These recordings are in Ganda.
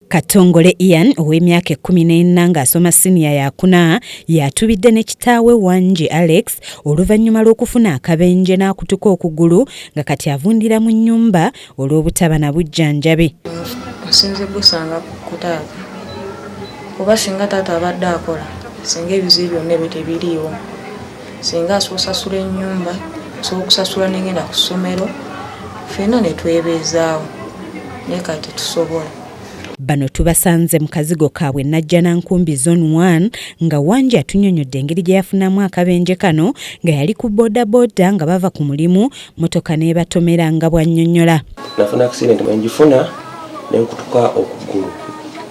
Katongole Ian ow'emyaka 14 ng'asoma siniya yakuna yatubidde ne kitaawe Wanji Alex oluvannyuma lw'okufuna akabenje n'akutuka okugulu nga kati avundira mu nnyumba olw'obutaba na bujjanjabi. Nsinze busanga ku taata kuba singa taata abadde akola singa ebizibu byonna ebyo tebiriiwo, singa asoosasula ennyumba asobola okusasula n'engenda ku ssomero ffenna ne twebeezaawo naye kati tusobola. Bano tubasanze mu kazigo kaabwe Najjanankumbi Zone 1 nga Wanji atunnyonnyodde engeri gye yafunamu akabenje kano nga yali ku bodaboda nga bava ku mulimu motoka n'ebatomera nga bw'annyonnyola. Nafuna accident mwe njifuna nenkutuka okugulu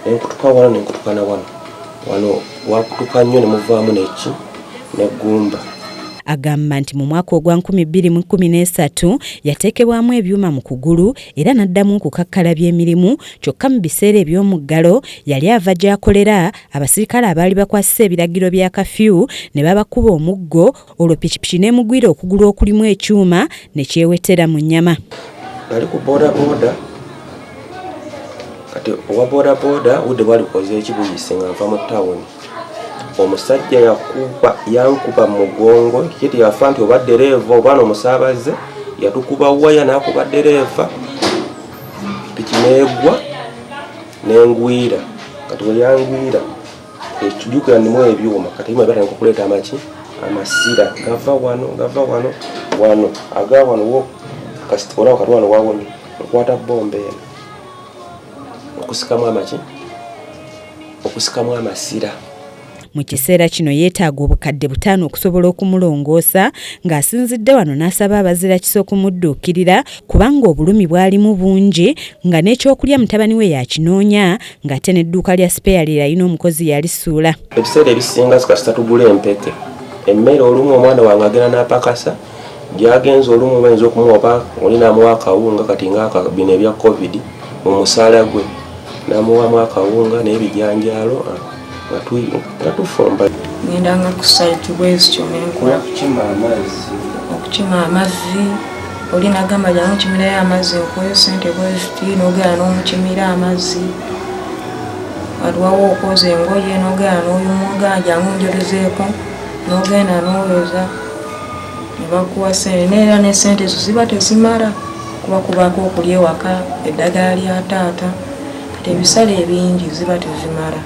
nenkutuka wano nenkutuka na wano wakutuka nnyo ne muvaamu neki neggumba. Agamba nti mu mwaka ogwa 2013 yateekebwamu ebyuma mu kugulu era n'addamu okukakkala by'emirimu kyokka mu biseera eby'omuggalo yali ava gy'akolera abasirikale abaali bakwasisa ebiragiro bya kafyu ne babakuba omuggo olwo pikipiki n'emugwira okugulu okulimu ekyuma ne kyewetera mu nnyama. Nali ku bodaboda kati owa bodaboda budde bwalikoze ekibuyise nga nva mu tawuni. Omusajja yankuba mu mugongo kiti yafa nti oba ddereeva oba n'omusaabaze yatukuba waya n'akuba ddereeva piki n'egwa n'engwira. Kati bwe yangwira ekijjukira ndimu ebyuma kati bima batandika okuleeta amasira gava wano aga wano wo kasita olaba kati wano wawonye okwata bomba eno okusikamu amasira. Mu kiseera kino yeetaaga obukadde 5 okusobola okumulongoosa ng'asinzidde wano n'asaba abazira kisa okumudduukirira kubanga obulumi bwalimu bungi nga n'ekyokulya mutabani we yakinoonya ng'ate n'edduuka lya spare lyalina omukozi yalisuula. Ebiseera ebisinga kasita tugula empeke emmere olumu omwana wange agenda n'apakasa gy'agenza olumu bayinza okumuwa olinamuwa akawunga kati bino ebya covid mu musaala gwe n'amuwamu akawunga n'ebijanjaalo natufumba. Ngendanga ku site bwezityo nenkola okukima amazzi olina gamba jangu kimirayo amazzi nkuwe sente bweziti n'ogera n'omukimira amazzi waliwawo okwoza engoye n'ogera n'oyumuga jangu njolezeeko n'ogenda n'oyoza ne bakuwa sente neera ne sente ezo ziba tezimala kuba kubaako okulya ewaka eddagala lya taata kati ebisale ebingi ziba tezimala.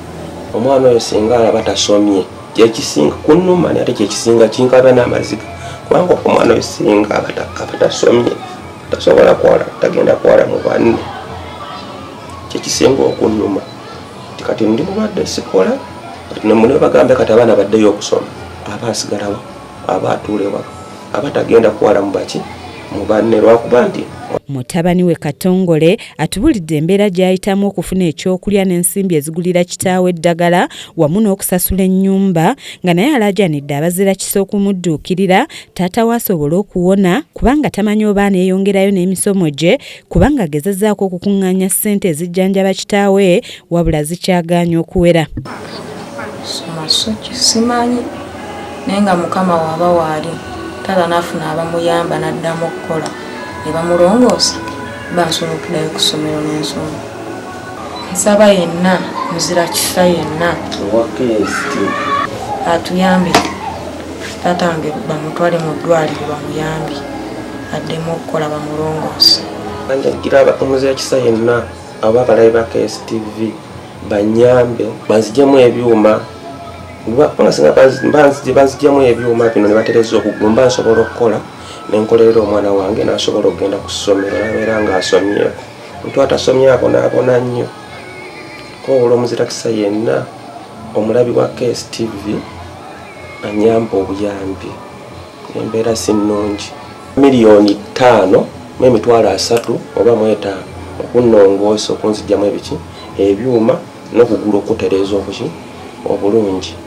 Omwana oyo singa alaba tasomye kyekisinga kunnuma ate kyekisinga kinkaba n'amaziga kubanga omwana oyo singa aba tasomye tasobola kwala tagenda kwala mu banne kyekisinga okunnuma. Kati ndi mulwadde sikola kati nemune bagambe kati abaana baddeyo okusoma aba asigalawo aba atuula ewaka aba tagenda kwala mu baki mu banne lwakuba nti mutabani we Katongole atubulidde embeera gy'ayitamu okufuna ekyokulya n'ensimbi ezigulira kitaawe eddagala wamu n'okusasula ennyumba nga naye alaajanidde abazira kisa okumudduukirira taata we asobole okuwona kubanga tamanyi oba aneeyongerayo n'emisomo gye kubanga agezezzaako okukuŋŋaanya ssente ezijjanjaba kitaawe wabula zikyagaanya okuwera. Simanyi naye nga mukama waaba waali taata n'afuna abamuyamba n'addamu okukola ne bamulongoosa basobola okuddayo ku ssomero n'ensoma. Nsaba yenna muzira kisa yenna atuyambe taata wange bamutwale mu ddwaliro bamuyambe addemu okukola bamulongoose. Njagala omuzira kisa yenna aba abalabi ba KSTV banyambe banziggyemu ebyuma banziggyemu ebyuma bino ne batereza okugumba nsobola okukola nenkolerera omwana wange n'asobola okugenda ku ssomero nabeera ng'asomyeko. Omuntu atasomyako n'abona nnyo kowola omuzira kisa yenna omulabi wa KSTV anyamba obuyambi embeera si nnungi. $5,000,000 oba 5 okunnongoosa okunzigyamu ebyuma n'okugula okutereeza obulungi.